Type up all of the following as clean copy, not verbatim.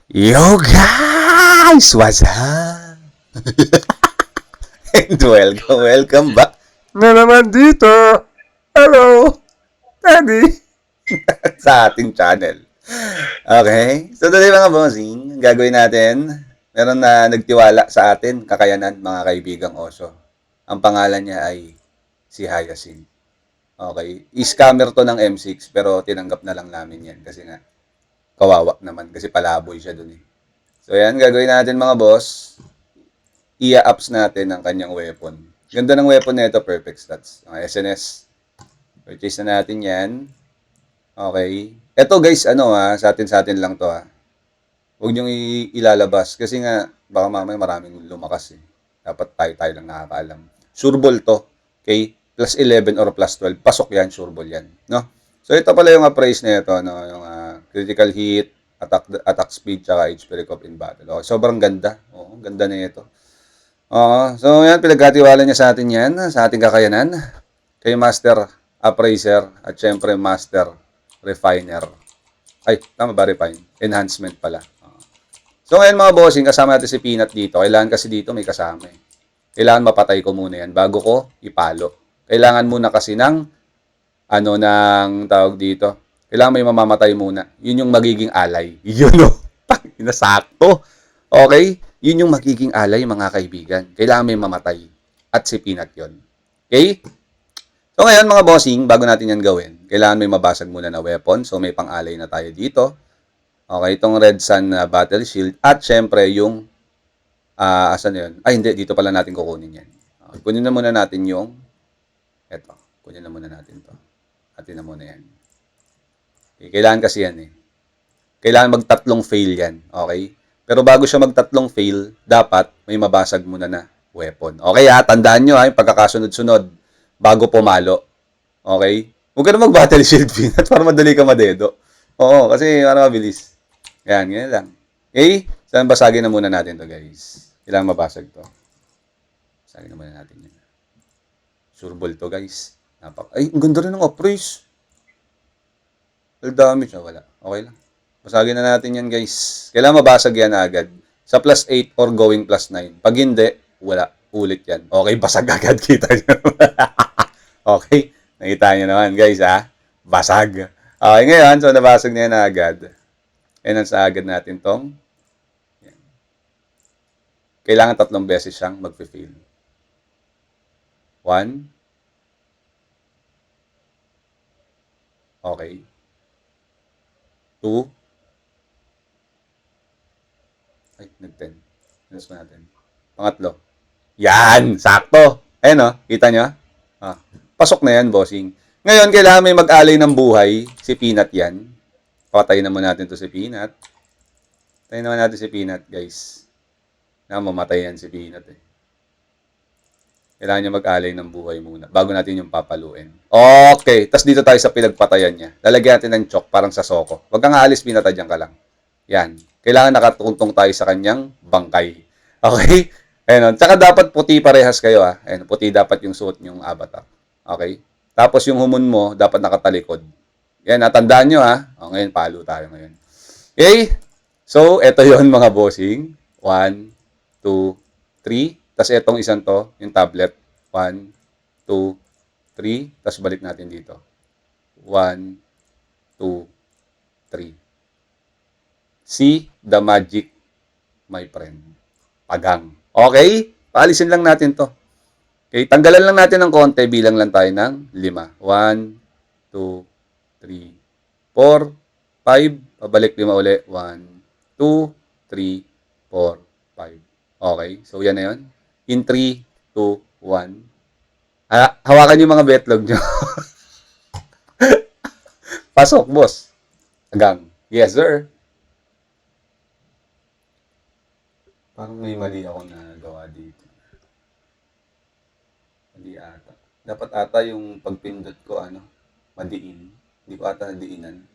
Yo guys! What's up? And welcome back na naman dito. Hello, Teddy. Sa ating channel. Okay? So today mga bossing, gagawin natin, meron na nagtiwala sa atin, kakayanan mga kaibigang oso. Ang pangalan niya ay si Hyacinth. Okay? I-scammer to ng M6 pero tinanggap na lang namin yan kasi nga kawawa naman kasi palaboy siya dun eh. So yan, gagawin natin mga boss. Ia-ups natin ang kanyang weapon. Ganda ng weapon nito, perfect stats. Ang SNS. Purchase na natin yan. Okay. Ito guys, sa atin lang to Huwag niyong ilalabas kasi nga baka mamaya maraming lumakas eh. Dapat tayo lang nakakaalam. Sureball to. Okay? Plus 11 or plus 12. Pasok yan, sureball yan. No? So ito pala yung appraise na ito, no? Yung critical hit, attack speed, tsaka HP recover in battle. Okay, sobrang ganda. Oo, ganda na ito. So yan, pinagkatiwala niya sa atin yan, sa ating kakayanan. Kay Master Appraiser at syempre Master Refiner. Ay, tama ba refine? Enhancement pala. So ngayon mga bossing, kasama natin si Peanut dito. Kailangan kasi dito may kasama eh. Kailangan mapatay ko muna yan bago ko ipalo. Kailangan muna kasi ng ng tawag dito. Kailangan may mamamatay muna. Yun yung magiging alay. Yun o. Nasakto. Okay? Yun yung magiging alay mga kaibigan. Kailangan may mamatay. At si Peanut yun. Okay? So ngayon mga bossing, bago natin yan gawin, kailangan may mabasag muna na weapon. So may pang-alay na tayo dito. Okay, itong Red Sun Battle Shield. At syempre yung, asan na yun? Ay hindi, dito pala natin kukunin yan. Okay, kunin na muna natin yung, eto, kunin na muna natin to. Atin na muna yan. Okay, kailangan kasi yan eh. Kailangan magtatlong fail yan. Okay? Pero bago siya magtatlong fail, dapat may mabasag muna na weapon. Okay tandaan nyo yung pagkakasunod-sunod bago pumalo. Okay? Huwag ka na mag-battle shield Peanut para madali ka madedo. Oo, kasi para mabilis. Yan, ganyan lang. Okay? Saan basagin na muna natin to guys. Kailangan mabasag to. Basagin na muna natin yan. Sureball to guys. Ay, ang ganda rin ng appraise. Damage na wala. Okay lang. Basagin na natin yan guys. Kailangan mabasag yan agad. Sa plus 8 or going plus 9. Pag hindi, wala. Ulit yan. Okay, basag agad. Kita nyo. Okay. Nakita nyo naman guys Basag. Okay, ngayon, so nabasag na yan agad. And sa agad natin tong. Yan. Kailangan 3 beses siyang mag-fail. 1. Okay. 2. Ay, nag-10. Minus pa natin. Pangatlo. Yan! Sakto! Ayan kita nyo? Pasok na yan, bossing. Ngayon, kailangan may mag-alay ng buhay. Si Peanut yan. Patayin naman natin to si Peanut. Patayin naman natin si Peanut, guys. Mamatay yan si Peanut eh. Kailangan niya mag-alay ng buhay muna bago natin yung papaluin. Okay. Tapos dito tayo sa pinagpatayan niya. Lalagyan natin ng chok parang sa soko. Huwag kang aalis, Peanut. Diyan ka lang. Yan. Kailangan nakatuntong tayo sa kanyang bangkay. Okay? Ayun. Tsaka dapat puti parehas kayo Ayun. Puti dapat yung suot niyong avatar. Okay? Tapos yung humon mo, dapat nakatalikod. Yan. Natandaan nyo O, ngayon, palo tayo ngayon. Okay? So, eto yon mga bossing. 1, 2, 3. Tapos etong isang to, yung tablet. 1, 2, 3. Tapos balik natin dito. 1, 2, 3. See the magic, my friend. Pagang. Okay? Paalisin lang natin to. Okay? Tanggalan lang natin ng konti. Bilang lang tayo ng 5. 1, 2, 3, 4, 5. Pabalik 5 uli. 1, 2, 3, 4, 5. Okay? So, yan na yun. In 3, 2, 1. Hawakan yung mga betlog nyo. Pasok, boss. Agang. Yes, sir. Parang may mali ako na gawa dito. Mali ata. Dapat ata yung pagpindot ko, madiin. Hindi ko ata nadiinan.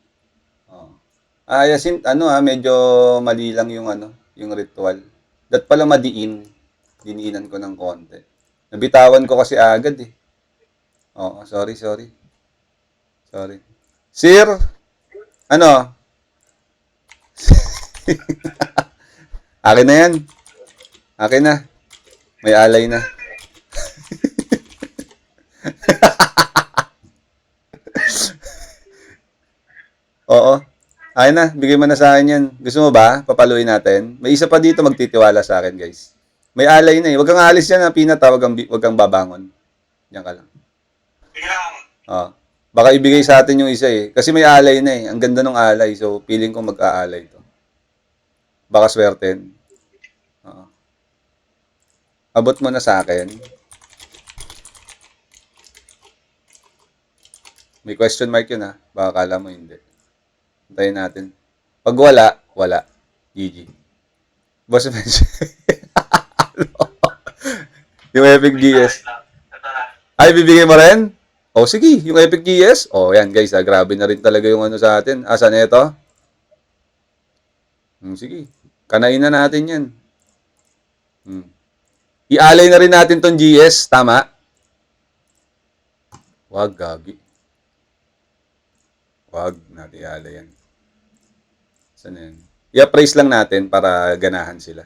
Yasin, medyo mali lang yung ritual. Dat pala madiin. Diniinan ko ng konti. Nabitawan ko kasi agad eh. Sorry. Sir, Akin na yan. Akin na. May alay na. Oo. Akin na. Bigay mo na sa akin yan. Gusto mo ba? Papaluin natin. May isa pa dito magtitiwala sa akin, guys. May alay na eh. Huwag kang alis yan ha. Pinat ha. Huwag kang babangon. Diyan ka lang. Oo. Baka ibigay sa atin yung isa eh. Kasi may alay na eh. Ang ganda ng alay. So, feeling ko mag-aalay to. Baka swerten. Oo. Abot mo na sa akin. May question mark yun ha. Baka kala mo hindi. Hintayin natin. Pag wala, wala. GG. Boss mention. Yung Epic GS. Ay, bibigay mo rin? O sige, yung Epic GS. O yan guys, grabe na rin talaga yung ano sa atin. Asan na ito? Sige. Kanain na natin yan. Ialay na rin natin tong GS. Tama? Wag, gagi. Wag natin ialay yan. Saan yan? I-appraise lang natin para ganahan sila.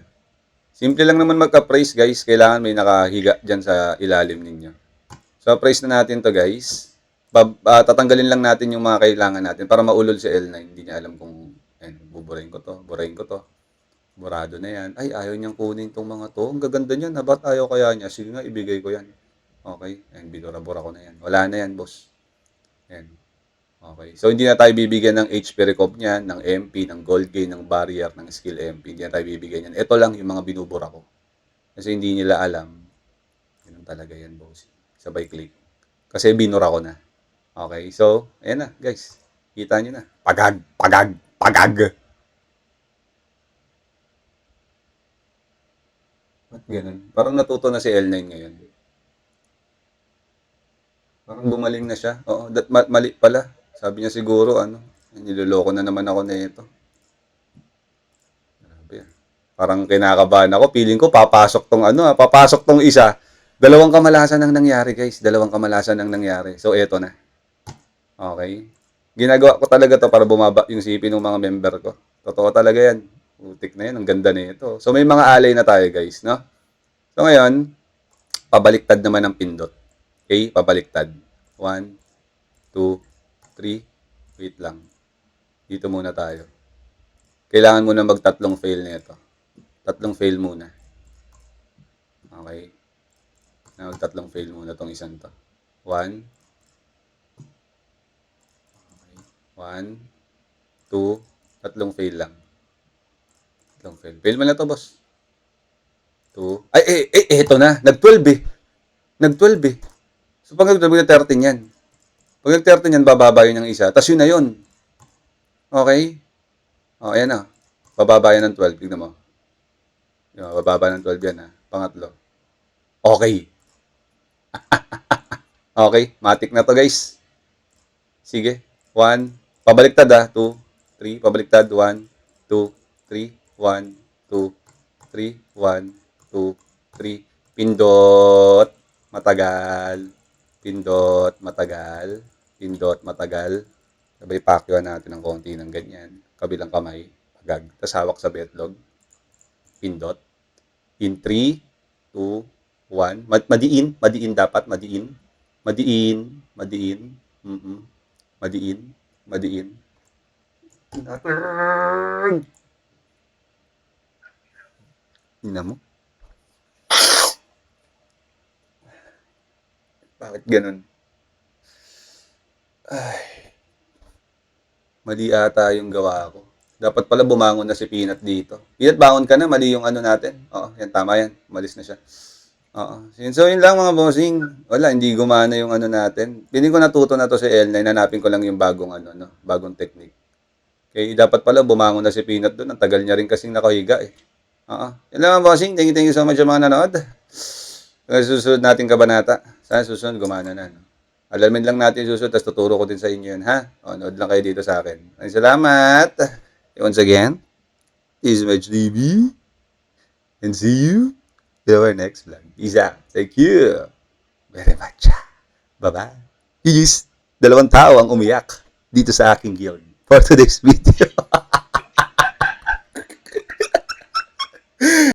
Simple lang naman magka-praise guys. Kailangan may nakahiga dyan sa ilalim ninyo. So, appraise na natin to guys. Tatanggalin lang natin yung mga kailangan natin para maulol si L9. Hindi niya alam kung buburahin ko to. Burahin ko to. Burado na yan. Ay, ayaw niyang kunin tong mga to. Ang gaganda niyan. Ba't ayaw kaya niya? Sige nga, ibigay ko yan. Okay. Ayan, binura-bura ko na yan. Wala na yan, boss. Ayan. Okay. So, hindi na tayo bibigyan ng HP Recop niyan, ng MP, ng Gold Gain, ng Barrier, ng Skill MP. Hindi na tayo bibigyan yan. Ito lang yung mga binubura ko. Kasi hindi nila alam. Ganun talaga yan, boss. Sabay click. Kasi binura ko na. Okay. So, ayan na, guys. Kita nyo na. Pagag, pagag, pagag. Ba't ganun? Parang natuto na si L9 ngayon. Parang bumaling na siya. Oo, mali pala. Sabi niya siguro, niloloko na naman ako na ito. Grabe. Parang kinakabahan ako. Feeling ko, papasok tong isa. Dalawang kamalasan ang nangyari, guys. Dalawang kamalasan ang nangyari. So, eto na. Okay. Ginagawa ko talaga to para bumaba yung CP ng mga member ko. Totoo talaga yan. Utik na yan. Ang ganda na ito. So, may mga alay na tayo, guys, no? So, ngayon, pabaliktad naman ang pindot. Okay? Pabaliktad. 1, 2, 3. Wait lang. Dito muna tayo. Kailangan muna magtatlong fail nito. Tatlong fail muna. Okay? Magtatlong fail muna tong isang to. 1. Okay. 1, 2. Tatlong fail lang. Tatlong fail. Fail mo na to, boss. 2. Ay, eto na. Nag-12 eh. Nag-12 eh. So, pag nag-13 yan. Pag nag-13 yan, bababa yun ng isa. Tapos yun na yun. Okay? O, ayan na. Bababa yan ng 12. Tignan mo. Bababa ng 12 yan ha. Pangatlo. Okay. Okay. Matik na to guys. Sige. 1. Pabaliktad ha. 2, 3. Pabaliktad. 1, 2, 3. 1, 2, 3. 1, 2, 3. Pindot. Matagal. Pindot. Matagal. Pindot. Matagal. Sabay pakyuan natin ng konti ng ganyan. Kabilang kamay. Pagag. Tapos hawak sa betlog. Pindot. In 3, 2, 1. Madiin. Madiin dapat. Madiin. Madiin. Madiin. Madiin. Madiin. Tingnan mo. Bakit ganun? Ay. Mali ata yung gawa ko. Dapat pala bumangon na si Peanut dito. Peanut, bangon ka na. Mali yung ano natin. Oo, yan. Tama yan. Malis na siya. Oo. So, yun lang mga bossing. Wala, hindi gumana yung ano natin. Piling ko natuto na to si L9. Nanapin ko lang yung bagong bagong technique. Kaya dapat pala bumangon na si Peanut doon. Ang tagal niya rin kasing nakahiga eh. Oo. Yun lang mga bossing. Thank you so much sa mga nanood. Susunod natin kabanata. Sana susunod gumana na. No? Alamin lang natin susunod, tapos tuturo ko din sa inyo yun, ha? O, nood lang kayo dito sa akin. Ay, salamat! Once again, this is Match TV. And see you in our next vlog. Peace out. Thank you very much. Bye-bye. Peace. 2 tao ang umiyak dito sa aking guild for today's video.